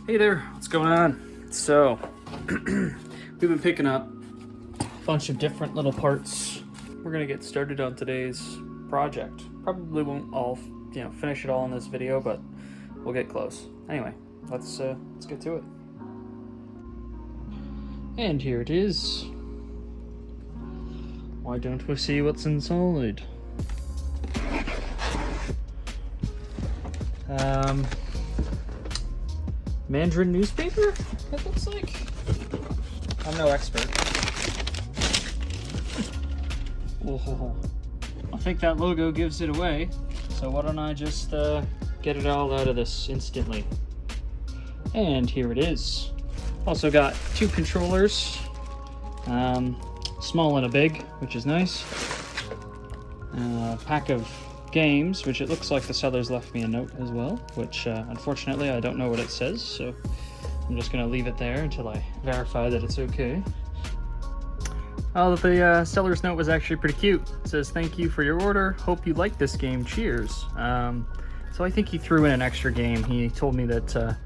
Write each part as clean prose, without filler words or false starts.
Hey there, what's going on? So, we've been picking up a bunch of different little parts. We're gonna get started on today's project. Probably won't all, finish it all in this video, but we'll get close. Anyway, let's get to it. And here it is. Why don't we see what's inside? Mandarin newspaper, it looks like. I'm no expert. Oh, I think that logo gives it away, so why don't I just get it all out of this instantly. And here it is. Also got two controllers, small and a big, which is nice. A pack of games, which it looks like the sellers left me a note as well, which unfortunately I don't know what it says, so I'm just gonna leave it there until I verify that it's okay. Oh, the seller's note was actually pretty cute. It says, "Thank you for your order. Hope you like this game. Cheers." So I think he threw in an extra game. He told me that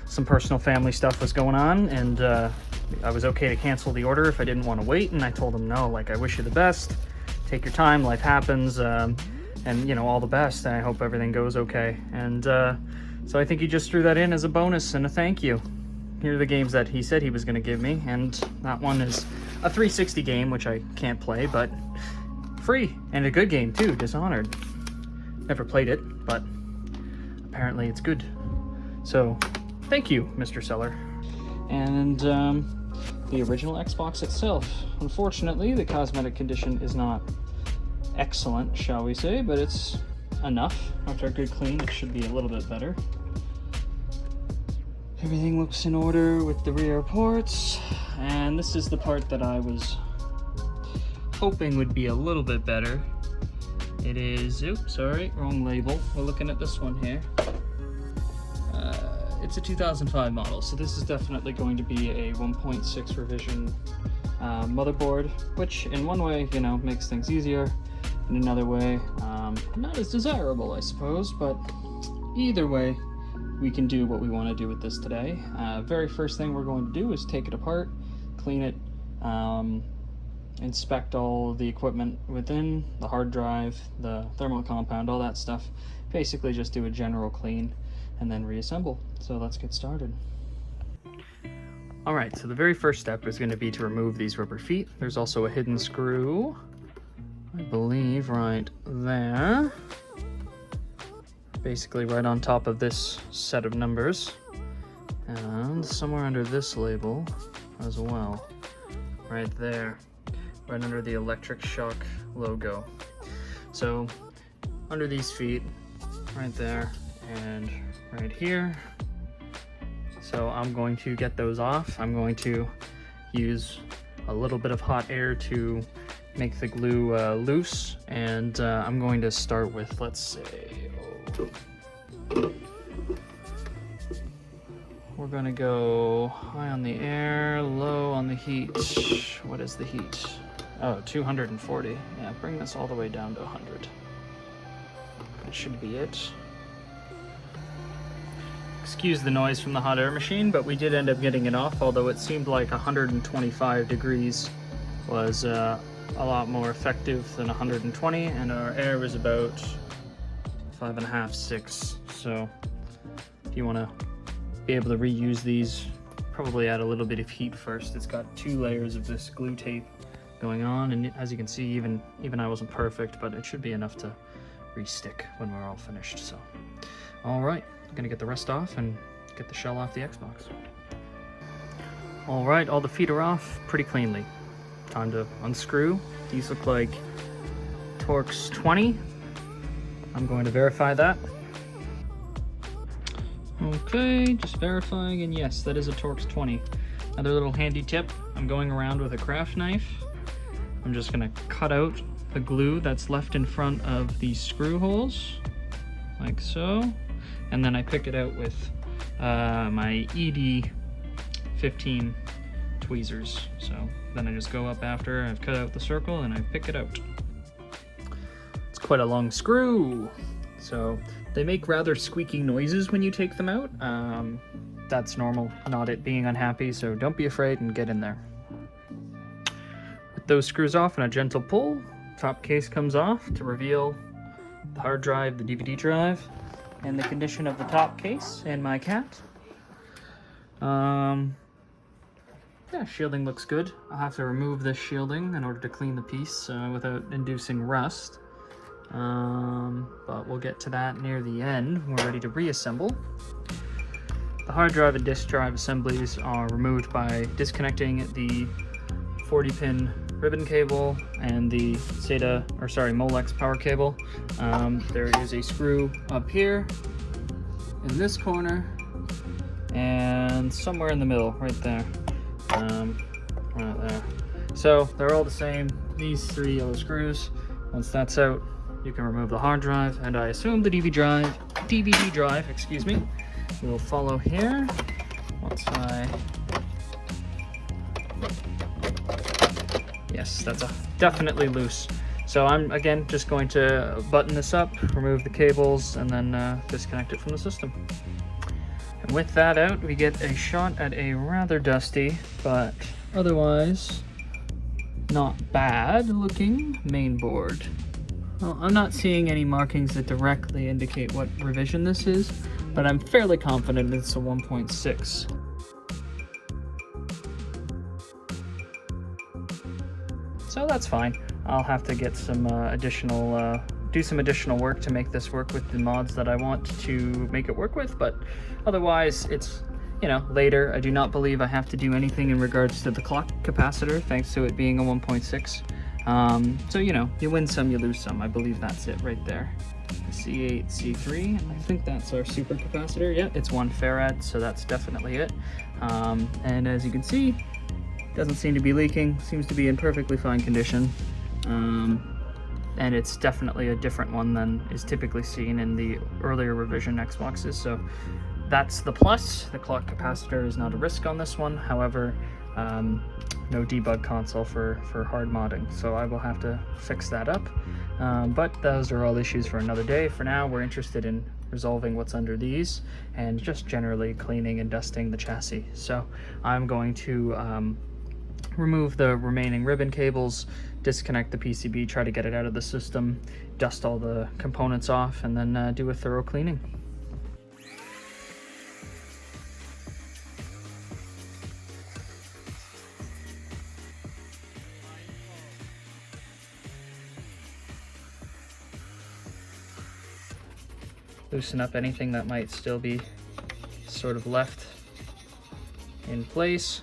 some personal family stuff was going on, and I was okay to cancel the order if I didn't want to wait, and I told him no, like, I wish you the best. Take your time, life happens. And all the best, and I hope everything goes okay. And so I think he just threw that in as a bonus and a thank you. Here are the games that he said he was going to give me, and that one is a 360 game, which I can't play, but free, and a good game too, Dishonored. Never played it, but apparently it's good. So thank you, Mr. Seller. And the original Xbox itself. Unfortunately, the cosmetic condition is not excellent, shall we say, but it's enough. After a good clean, it should be a little bit better. Everything looks in order with the rear ports, and this is the part that I was hoping would be a little bit better. It is, oops, sorry, wrong label. We're looking at this one here. It's a 2005 model, so this is definitely going to be a 1.6 revision motherboard, which in one way, makes things easier. In another way, not as desirable, I suppose, but either way, we can do what we want to do with this today. Very first thing we're going to do is take it apart, clean it, inspect all the equipment within, the hard drive, the thermal compound, all that stuff. Basically just do a general clean and then reassemble. So let's get started. Alright, so the very first step is going to be to remove these rubber feet. There's also a hidden screw, I believe, right there. Basically right on top of this set of numbers. And somewhere under this label as well. Right there. Right under the electric shock logo. So under these feet, right there, and right here. So I'm going to get those off. I'm going to use a little bit of hot air to make the glue loose, and I'm going to start with, let's say, we're gonna go high on the air, low on the heat. What is the heat? Oh, 240. Yeah, bring this all the way down to 100. That should be it. Excuse the noise from the hot air machine, but we did end up getting it off, although it seemed like 125 degrees was a lot more effective than 120, and our air was about 5.5, 6. So if you want to be able to reuse these, probably add a little bit of heat first. It's got 2 layers of this glue tape going on, and as you can see, even I wasn't perfect, but it should be enough to re-stick when we're all finished. So all right, I'm gonna get the rest off and get the shell off the Xbox. All right, all the feet are off pretty cleanly. Time to unscrew. These look like Torx 20. I'm going to verify that. Okay, just verifying, and yes, that is a Torx 20. Another little handy tip, I'm going around with a craft knife. I'm just gonna cut out the glue that's left in front of these screw holes, like so. And then I pick it out with my ED15 tweezers. So then I just go up after I've cut out the circle and I pick it out. It's quite a long screw. So they make rather squeaky noises when you take them out. that's normal, not it being unhappy, so don't be afraid and get in there. With those screws off and a gentle pull, top case comes off to reveal the hard drive, the DVD drive, and the condition of the top case and my cat. Yeah, shielding looks good. I'll have to remove this shielding in order to clean the piece without inducing rust. But we'll get to that near the end when we're ready to reassemble. The hard drive and disk drive assemblies are removed by disconnecting the 40-pin ribbon cable and the Molex power cable. There is a screw up here, in this corner, and somewhere in the middle, right there. Right there. So they're all the same, these 3 yellow screws. Once that's out, you can remove the hard drive, and I assume the DVD drive, excuse me, will follow here. Yes, that's definitely loose. So I'm, again, just going to button this up, remove the cables, and then disconnect it from the system. And with that out, we get a shot at a rather dusty, but otherwise not bad looking main board. Well, I'm not seeing any markings that directly indicate what revision this is, but I'm fairly confident it's a 1.6. So that's fine. I'll have to get some do some additional work to make this work with the mods that I want to make it work with, but otherwise it's, you know, later. I do not believe I have to do anything in regards to the clock capacitor, thanks to it being a 1.6. So, you know, you win some, you lose some. I believe that's it right there. C8, C3, I think that's our super capacitor. Yeah, it's 1 farad, so that's definitely it. And as you can see, doesn't seem to be leaking, seems to be in perfectly fine condition. And it's definitely a different one than is typically seen in the earlier revision Xboxes, so that's the plus. The clock capacitor is not a risk on this one, however, no debug console for hard modding, so I will have to fix that up. But those are all issues for another day. For now, we're interested in resolving what's under these and just generally cleaning and dusting the chassis. So I'm going to remove the remaining ribbon cables, disconnect the PCB, try to get it out of the system, dust all the components off, and then do a thorough cleaning. Loosen up anything that might still be sort of left in place.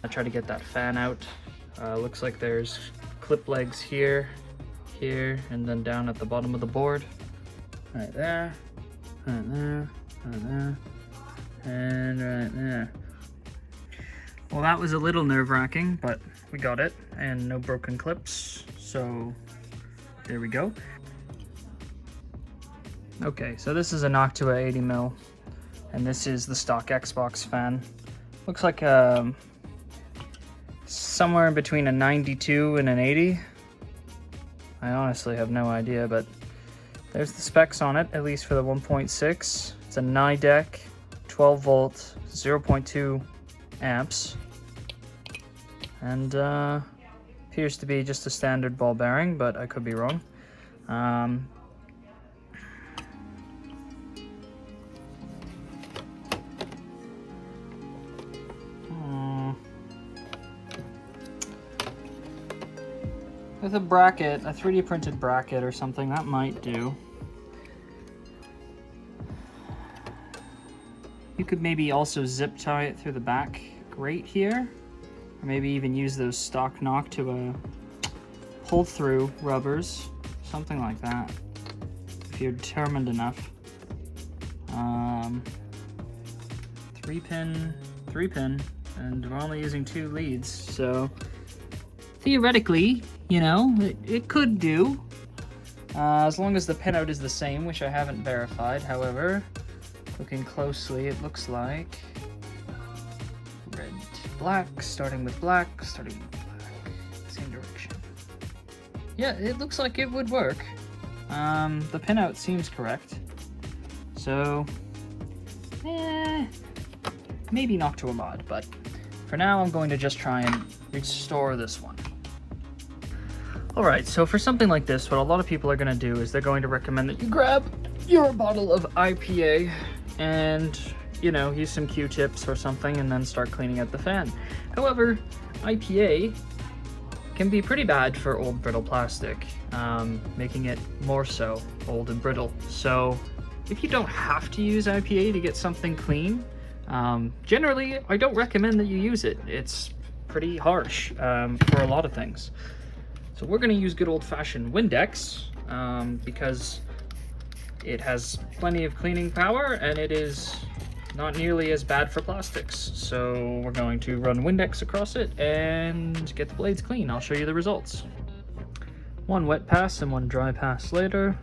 I try to get that fan out. Looks like there's clip legs here, and then down at the bottom of the board. Right there, right there, right there, and right there. Well, that was a little nerve-wracking, but we got it, and no broken clips, so there we go. Okay, so this is a Noctua 80mm, and this is the stock Xbox fan. Looks like somewhere in between a 92 and an 80. I honestly have no idea, but there's the specs on it, at least for the 1.6. It's a NIDEC, 12 volt, 0.2 amps, and appears to be just a standard ball bearing, but I could be wrong. With a bracket, a 3D printed bracket or something, that might do. You could maybe also zip tie it through the back grate here, or maybe even use those stock Noctua pull through rubbers, something like that, if you're determined enough. 3-pin, and we're only using 2 leads, so theoretically, you know, it could do, as long as the pinout is the same, which I haven't verified. However, looking closely, it looks like red to black, starting with black, same direction. Yeah, it looks like it would work. The pinout seems correct. So maybe knock to a mod, but for now I'm going to just try and restore this one. Alright, so for something like this, what a lot of people are going to do is they're going to recommend that you grab your bottle of IPA and, you know, use some Q-tips or something and then start cleaning out the fan. However, IPA can be pretty bad for old brittle plastic, making it more so old and brittle. So if you don't have to use IPA to get something clean, generally I don't recommend that you use it. It's pretty harsh for a lot of things. So we're going to use good old-fashioned Windex because it has plenty of cleaning power and it is not nearly as bad for plastics. So we're going to run Windex across it and get the blades clean. I'll show you the results. One wet pass and one dry pass later.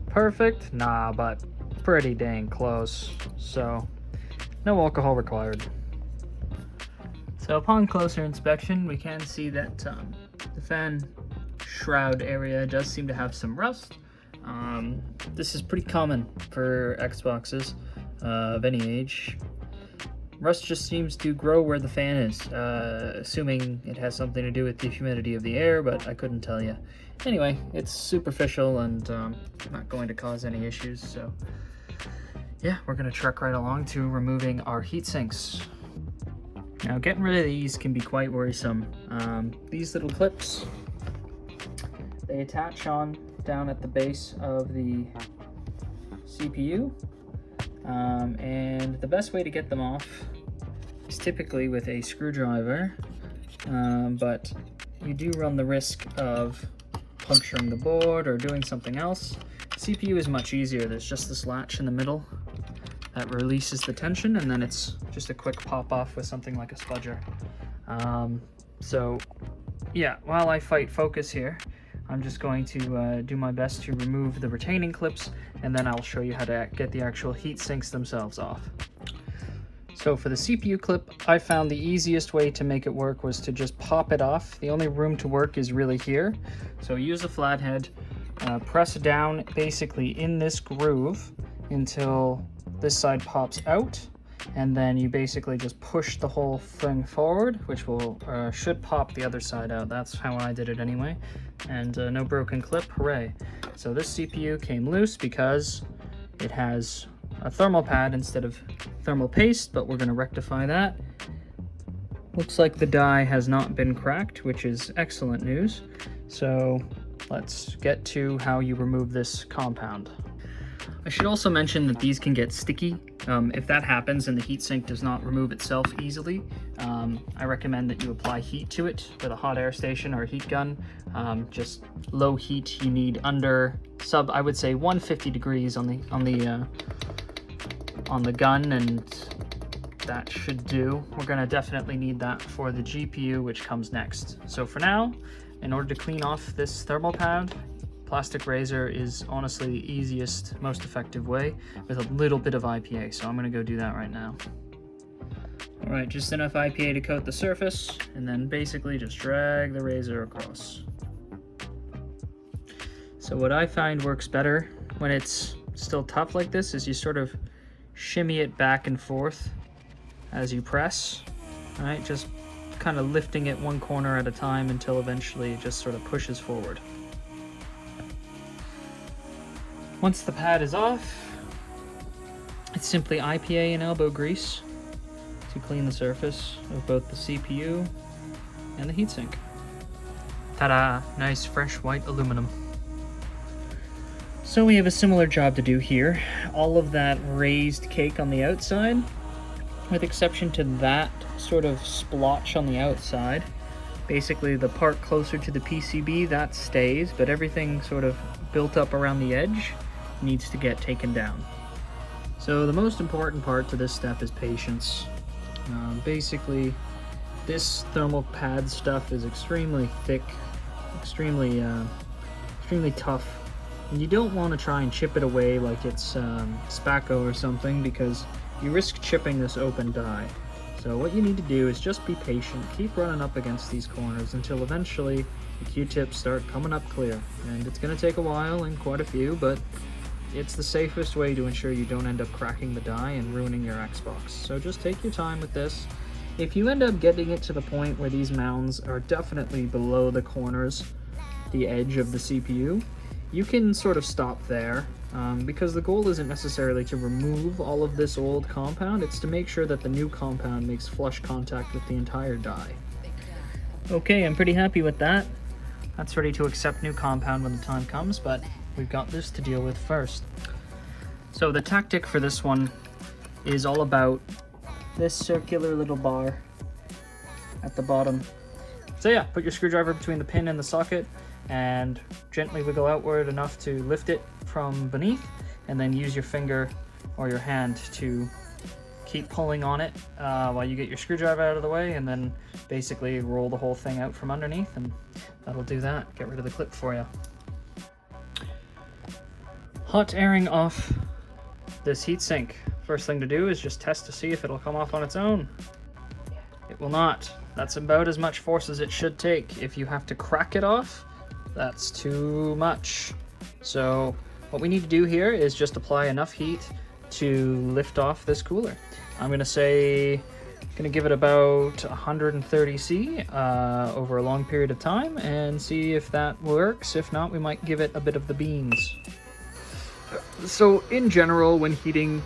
Perfect? Nah, but pretty dang close. So no alcohol required. So upon closer inspection, we can see that the fan shroud area does seem to have some rust. This is pretty common for Xboxes of any age. Rust just seems to grow where the fan is, assuming it has something to do with the humidity of the air, but I couldn't tell you. Anyway, it's superficial and not going to cause any issues, so yeah, we're going to truck right along to removing our heat sinks. Now, getting rid of these can be quite worrisome. These little clips, they attach on down at the base of the CPU, and the best way to get them off is typically with a screwdriver, but you do run the risk of puncturing the board or doing something else. CPU is much easier. There's just this latch in the middle that releases the tension, and then it's just a quick pop off with something like a spudger. So yeah, while I fight focus here, I'm just going to do my best to remove the retaining clips, and then I'll show you how to get the actual heat sinks themselves off. So for the CPU clip, I found the easiest way to make it work was to just pop it off. The only room to work is really here. So use a flathead, press down basically in this groove until this side pops out, and then you basically just push the whole thing forward, which will should pop the other side out. That's how I did it anyway, and no broken clip, hooray. So this CPU came loose because it has a thermal pad instead of thermal paste, but we're going to rectify that. Looks like the die has not been cracked, which is excellent news. So let's get to how you remove this compound. I should also mention that these can get sticky. If that happens and the heatsink does not remove itself easily, I recommend that you apply heat to it with a hot air station or a heat gun. Just low heat, you need under I would say 150 degrees on the gun, and that should do. We're gonna definitely need that for the GPU, which comes next. So for now, in order to clean off this thermal pad, plastic razor is honestly the easiest, most effective way with a little bit of IPA, so I'm gonna go do that right now. All right, just enough IPA to coat the surface, and then basically just drag the razor across. So what I find works better when it's still tough like this is you sort of shimmy it back and forth as you press, all right? Just kind of lifting it one corner at a time until eventually it just sort of pushes forward. Once the pad is off, it's simply IPA and elbow grease to clean the surface of both the CPU and the heatsink. Ta-da! Nice fresh white aluminum. So we have a similar job to do here. All of that raised cake on the outside, with exception to that sort of splotch on the outside. Basically the part closer to the PCB, that stays, but everything sort of built up around the edge needs to get taken down. So the most important part to this step is patience. Basically, this thermal pad stuff is extremely thick, extremely tough, and you don't want to try and chip it away like it's spackle or something, because you risk chipping this open die. So what you need to do is just be patient, keep running up against these corners until eventually the Q-tips start coming up clear. And it's going to take a while and quite a few, but it's the safest way to ensure you don't end up cracking the die and ruining your Xbox. So just take your time with this. If you end up getting it to the point where these mounds are definitely below the corners, the edge of the CPU, you can sort of stop there, because the goal isn't necessarily to remove all of this old compound, it's to make sure that the new compound makes flush contact with the entire die. Okay, I'm pretty happy with that. That's ready to accept new compound when the time comes, but we've got this to deal with first. So the tactic for this one is all about this circular little bar at the bottom. So yeah, put your screwdriver between the pin and the socket and gently wiggle outward enough to lift it from beneath, and then use your finger or your hand to keep pulling on it while you get your screwdriver out of the way, and then basically roll the whole thing out from underneath, and that'll do that. Get rid of the clip for you. Hot airing off this heatsink. First thing to do is just test to see if it'll come off on its own. It will not. That's about as much force as it should take. If you have to crack it off, that's too much. So what we need to do here is just apply enough heat to lift off this cooler. I'm gonna give it about 130 C over a long period of time and see if that works. If not, we might give it a bit of the beans. So in general, when heating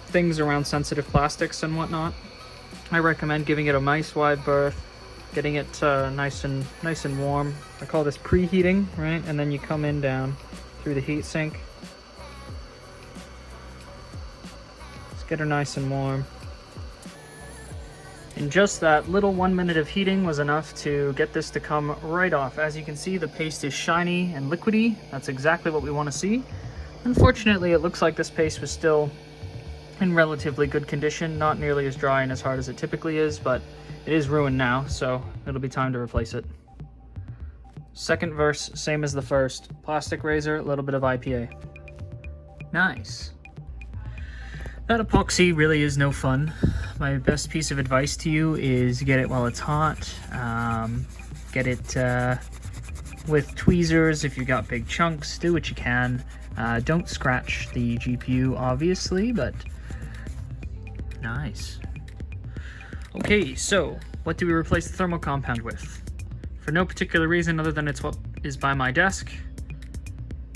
things around sensitive plastics and whatnot, I recommend giving it a nice wide berth, getting it nice and warm. I call this preheating, right? And then you come in down through the heat sink. Just get her nice and warm. And just that little 1 minute of heating was enough to get this to come right off. As you can see, the paste is shiny and liquidy. That's exactly what we want to see. Unfortunately, it looks like this paste was still in relatively good condition, not nearly as dry and as hard as it typically is, but it is ruined now, so it'll be time to replace it. Second verse, same as the first. Plastic razor, a little bit of IPA. Nice. That epoxy really is no fun. My best piece of advice to you is get it while it's hot. Get it with tweezers if you've got big chunks, do what you can. Don't scratch the GPU, obviously, but nice. Okay, so what do we replace the thermal compound with? For no particular reason other than it's what is by my desk.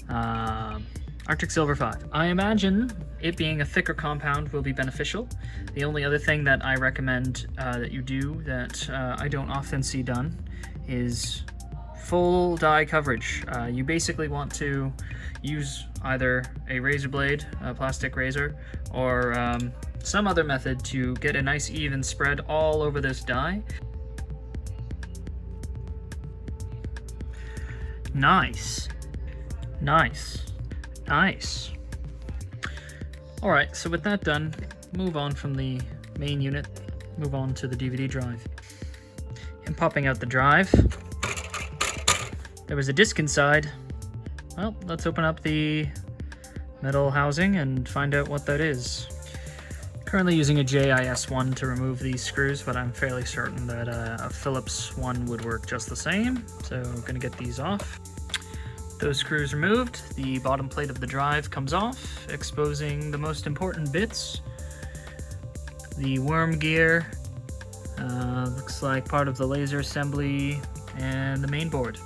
Arctic Silver 5. I imagine it being a thicker compound will be beneficial. The only other thing that I recommend that you do that I don't often see done is full die coverage. You basically want to use either a razor blade, a plastic razor, or some other method to get a nice even spread all over this die. Nice. Nice. Nice. Alright, so with that done, move on from the main unit, move on to the DVD drive. And popping out the drive, there was a disc inside. Well, let's open up the metal housing and find out what that is. Currently using a JIS one to remove these screws, but I'm fairly certain that a Phillips one would work just the same. So I'm gonna get these off. Those screws removed, the bottom plate of the drive comes off, exposing the most important bits. The worm gear, looks like part of the laser assembly, and the main board.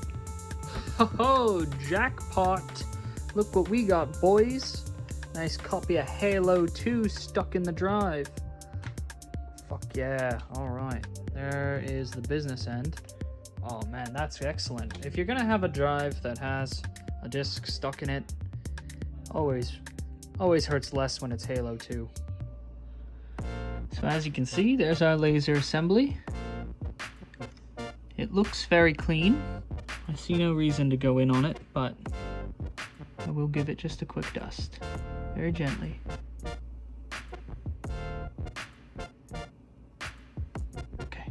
Ho-ho, jackpot! Look what we got, boys! Nice copy of Halo 2 stuck in the drive. Fuck yeah, alright. There is the business end. Oh man, that's excellent. If you're gonna have a drive that has a disc stuck in it, always hurts less when it's Halo 2. So as you can see, there's our laser assembly. It looks very clean. I see no reason to go in on it, but I will give it just a quick dust, very gently. Okay.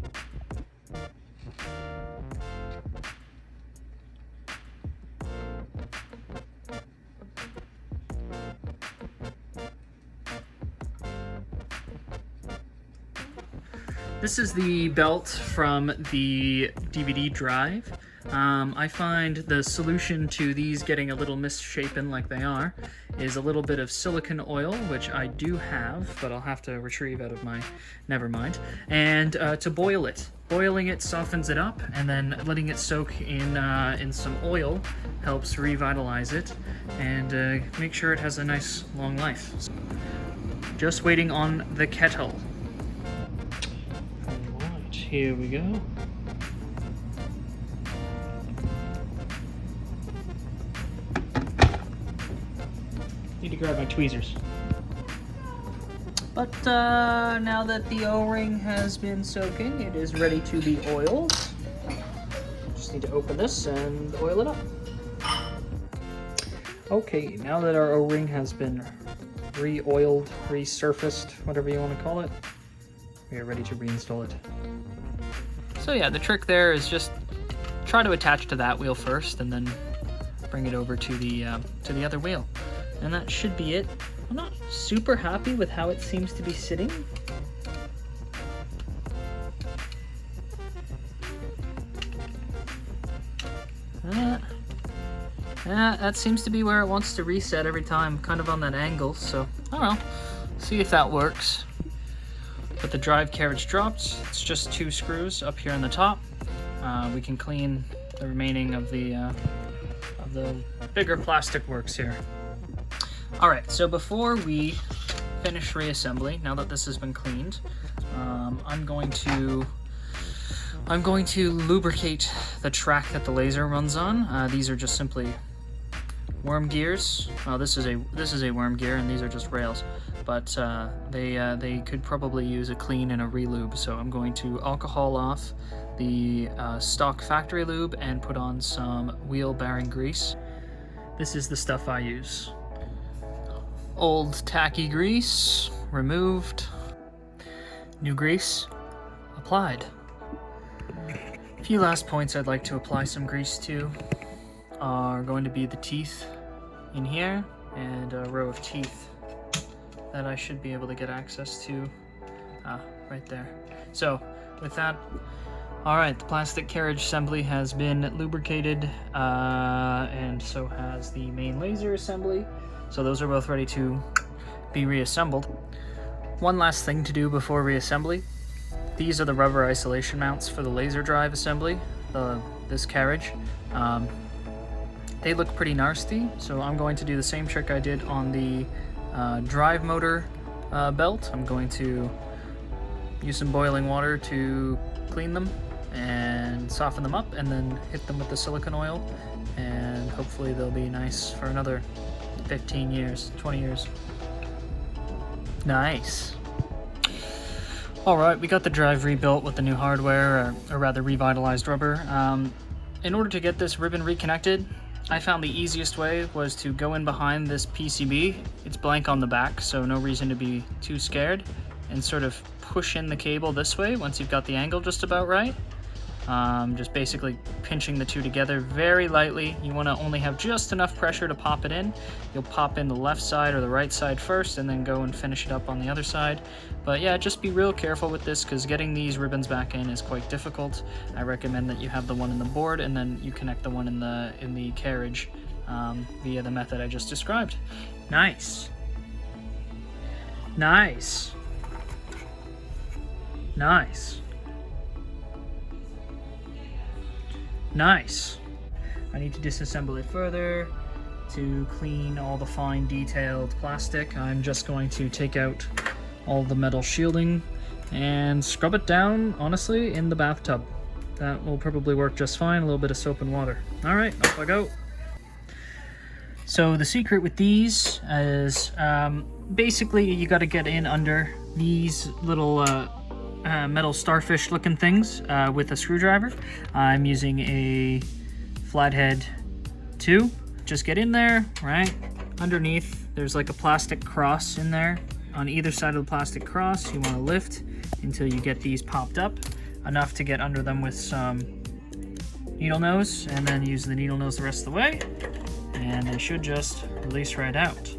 This is the belt from the DVD drive. I find the solution to these getting a little misshapen like they are is a little bit of silicone oil, which I do have, but I'll have to retrieve out of my nevermind, and to boil it. Boiling it softens it up, and then letting it soak in some oil helps revitalize it and make sure it has a nice long life. Just waiting on the kettle. Alright, here we go. Need to grab my tweezers. But now that the O-ring has been soaking, it is ready to be oiled. Just need to open this and oil it up. Okay, now that our O-ring has been re-oiled, resurfaced, whatever you want to call it, we are ready to reinstall it. So yeah, the trick there is just try to attach to that wheel first and then bring it over to the other wheel. And that should be it. I'm not super happy with how it seems to be sitting. That seems to be where it wants to reset every time, kind of on that angle, so I don't know. See if that works. But the drive carriage dropped. It's just 2 screws up here on the top. We can clean the remaining of the bigger plastic works here. Alright, so before we finish reassembly, now that this has been cleaned, I'm going to lubricate the track that the laser runs on. These are just simply worm gears. Well, this is a worm gear, and these are just rails. But they could probably use a clean and a relube. So I'm going to alcohol off the stock factory lube and put on some wheel bearing grease. This is the stuff I use. Old tacky grease removed. New grease applied. A few last points I'd like to apply some grease to are going to be the teeth in here and a row of teeth that I should be able to get access to right there. So with that, alright, the plastic carriage assembly has been lubricated and so has the main laser assembly. So those are both ready to be reassembled. One last thing to do before reassembly. These are the rubber isolation mounts for the laser drive assembly, this carriage. They look pretty nasty, so I'm going to do the same trick I did on the drive motor belt. I'm going to use some boiling water to clean them and soften them up, and then hit them with the silicone oil, and hopefully they'll be nice for another 15 years, 20 years. Nice. Alright, we got the drive rebuilt with the new hardware, or rather revitalized rubber. In order to get this ribbon reconnected, I found the easiest way was to go in behind this PCB. It's blank on the back, so no reason to be too scared, and sort of push in the cable this way once you've got the angle just about right. Just basically pinching the two together very lightly. You want to only have just enough pressure to pop it in. You'll pop in the left side or the right side first and then go and finish it up on the other side. But yeah, just be real careful with this because getting these ribbons back in is quite difficult. I recommend that you have the one in the board and then you connect the one in the carriage via the method I just described. Nice. Nice. Nice. Nice. I need to disassemble it further to clean all the fine detailed plastic. I'm just going to take out all the metal shielding and scrub it down, honestly, in the bathtub. That will probably work just fine, a little bit of soap and water. All right, off I go. So the secret with these is basically you got to get in under these little metal starfish looking things with a screwdriver. I'm using a Flathead 2. Just get in there, right? Underneath, there's like a plastic cross in there. On either side of the plastic cross, you want to lift until you get these popped up, enough to get under them with some needle nose, and then use the needle nose the rest of the way, and they should just release right out.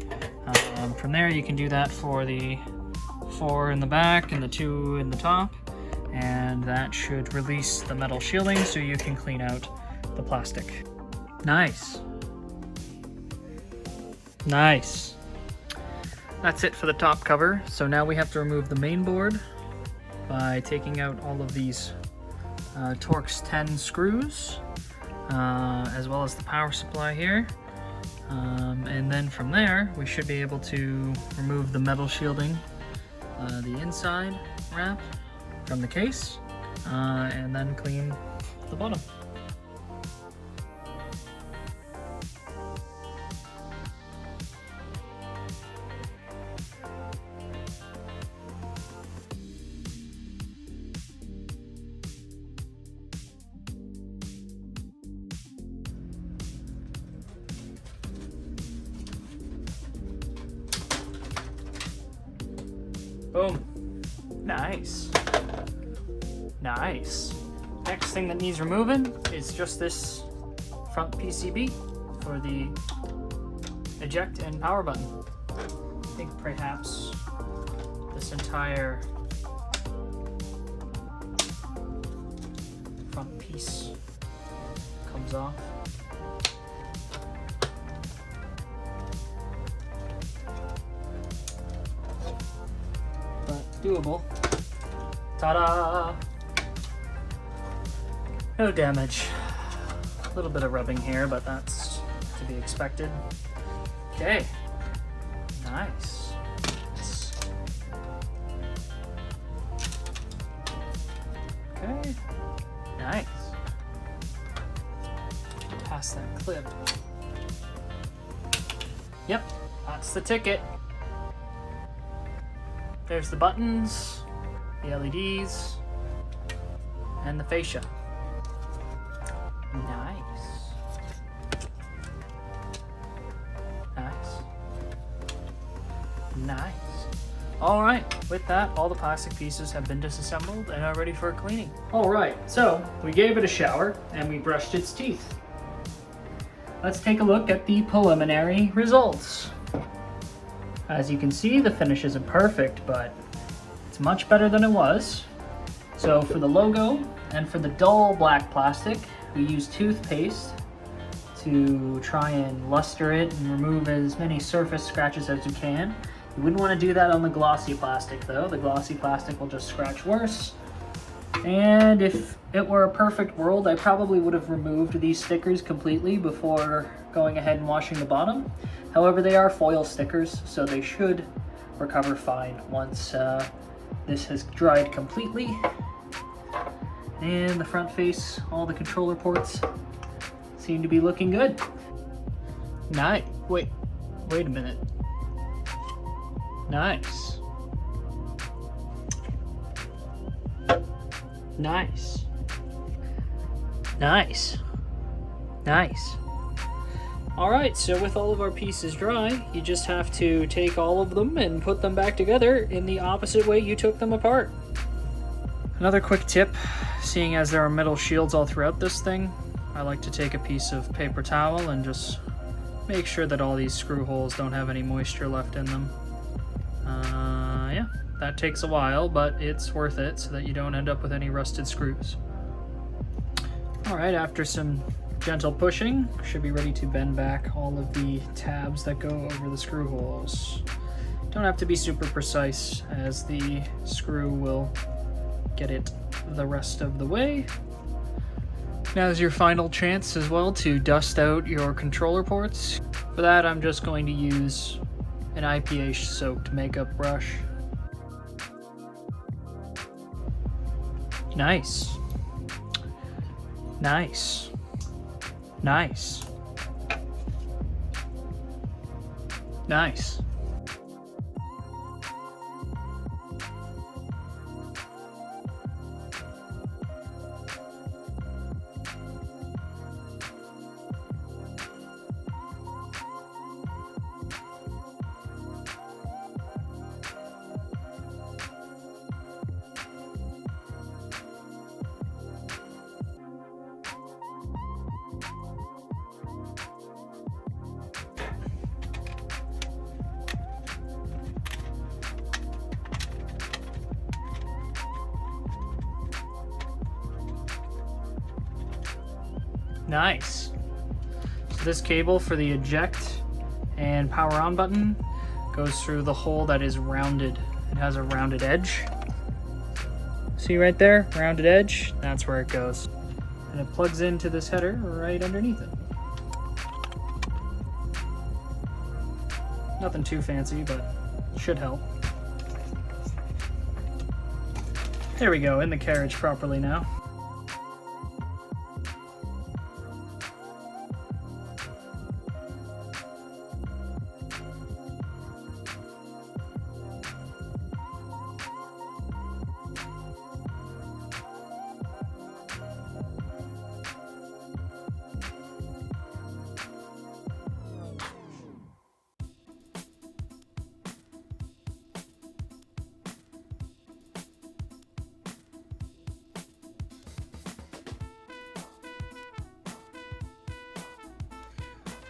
From there, you can do that for the 4 in the back and the 2 in the top, and that should release the metal shielding so you can clean out the plastic. Nice. Nice. That's it for the top cover. So now we have to remove the main board by taking out all of these Torx 10 screws, as well as the power supply here. And then from there, we should be able to remove the metal shielding, the inside wrap from the case, and then clean the bottom. Boom. Nice. Nice. Next thing that needs removing is just this front PCB for the eject and power button. I think perhaps this entire front piece comes off. Doable. Ta-da! No damage. A little bit of rubbing here, but that's to be expected. Okay. Nice. Okay. Nice. Pass that clip. Yep, that's the ticket. There's the buttons, the LEDs, and the fascia. Nice. Nice. Nice. All right, with that, all the plastic pieces have been disassembled and are ready for cleaning. All right, so we gave it a shower and we brushed its teeth. Let's take a look at the preliminary results. As you can see, the finish isn't perfect, but it's much better than it was. So for the logo and for the dull black plastic, we use toothpaste to try and luster it and remove as many surface scratches as you can. You wouldn't want to do that on the glossy plastic though. The glossy plastic will just scratch worse. And if it were a perfect world, I probably would have removed these stickers completely before going ahead and washing the bottom. However, they are foil stickers, so they should recover fine once this has dried completely. And the front face, all the controller ports seem to be looking good. Nice. Wait a minute. Nice. Nice. Nice. Nice. All right, so with all of our pieces dry, you just have to take all of them and put them back together in the opposite way you took them apart. Another quick tip, seeing as there are metal shields all throughout this thing, I like to take a piece of paper towel and just make sure that all these screw holes don't have any moisture left in them. Yeah, that takes a while, but it's worth it so that you don't end up with any rusted screws. All right, after some gentle pushing, should be ready to bend back all of the tabs that go over the screw holes. Don't have to be super precise, as the screw will get it the rest of the way. Now is your final chance as well to dust out your controller ports. For that, I'm just going to use an IPA soaked makeup brush. Nice. Nice. Nice. Nice. Nice. So this cable for the eject and power on button goes through the hole that is rounded. It has a rounded edge. See right there, rounded edge? That's where it goes. And it plugs into this header right underneath it. Nothing too fancy, but should help. There we go, in the carriage properly now.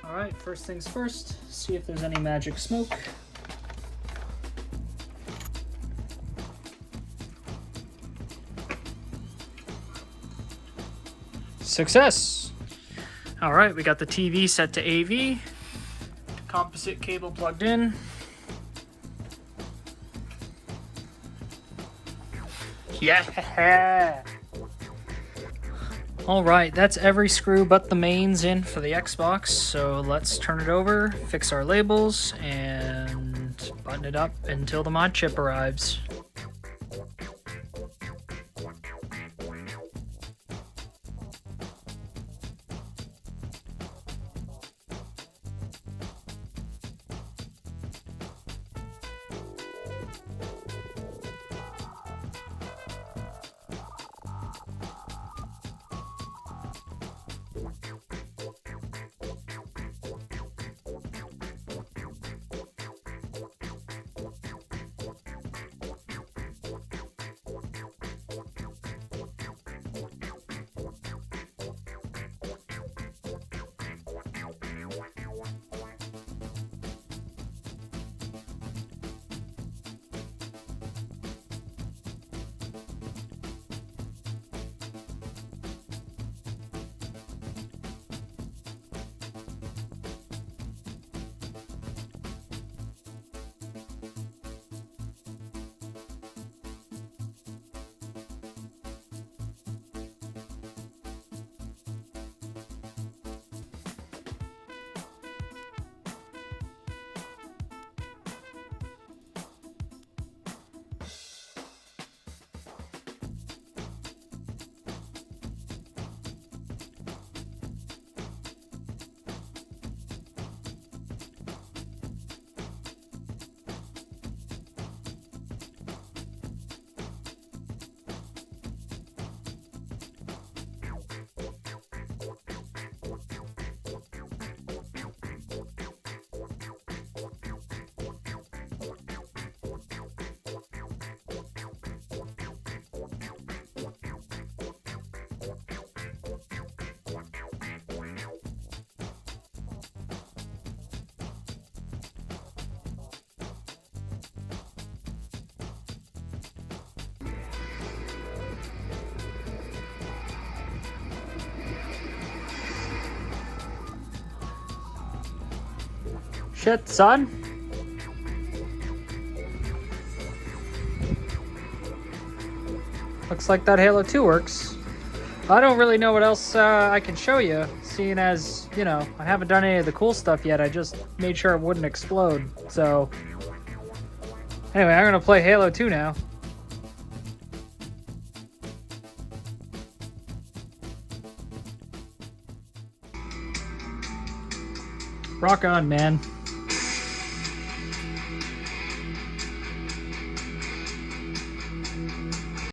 Alright, first things first, see if there's any magic smoke. Success! Alright, we got the TV set to AV, composite cable plugged in. Yeah! Alright, that's every screw but the mains in for the Xbox, so let's turn it over, fix our labels, and button it up until the mod chip arrives. Shit, son. Looks like that Halo 2 works. I don't really know what else I can show you, seeing as, you know, I haven't done any of the cool stuff yet. I just made sure it wouldn't explode. So, anyway, I'm going to play Halo 2 now. Rock on, man.